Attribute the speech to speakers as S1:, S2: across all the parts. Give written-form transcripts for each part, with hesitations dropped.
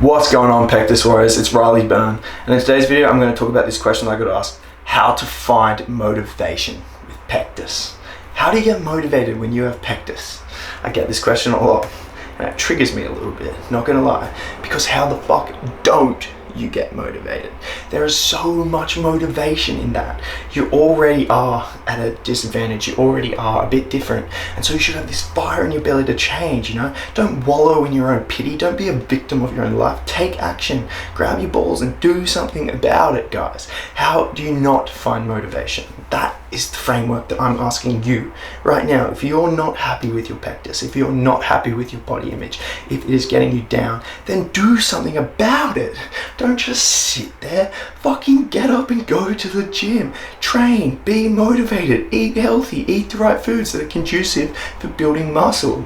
S1: What's going on, Pectus Warriors? It's Riley Byrne, and in today's video I'm going to talk about this question I got asked: how to find motivation with Pectus. How do you get motivated when you have Pectus? I get this question a lot, and it triggers me a little bit, not gonna lie, because how the fuck don't you get motivated? There is so much motivation in that. You already are at a disadvantage, you already are a bit different, and so you should have this fire in your belly to change, you know? Don't wallow in your own pity, don't be a victim of your own life. Take action, grab your balls and do something about it, guys. How do you not find motivation? That is the framework that I'm asking you right now. If you're not happy with your Pectus, if you're not happy with your body image, if it is getting you down, then do something about it. Don't just sit there. Fucking get up and go to the gym. Train, be motivated, eat healthy, eat the right foods that are conducive for building muscle.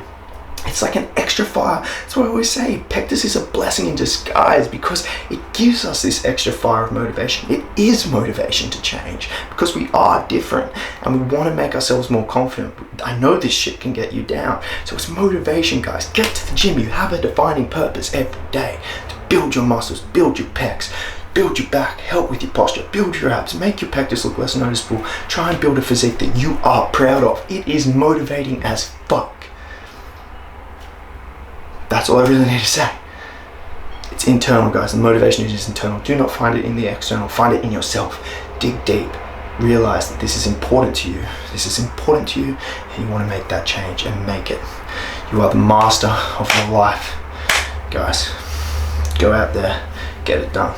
S1: It's like an extra fire. That's what I always say. Pectus is a blessing in disguise because it gives us this extra fire of motivation. It is motivation to change because we are different and we want to make ourselves more confident. I know this shit can get you down. So it's motivation, guys. Get to the gym. You have a defining purpose every day to build your muscles, build your pecs, build your back, help with your posture, build your abs, make your Pectus look less noticeable. Try and build a physique that you are proud of. It is motivating as fuck. That's all I really need to say. It's internal, guys. The motivation is just internal. Do not find it in the external. Find it in yourself. Dig deep. Realize that this is important to you. This is important to you, and you want to make that change and make it. You are the master of your life. Guys, go out there, get it done.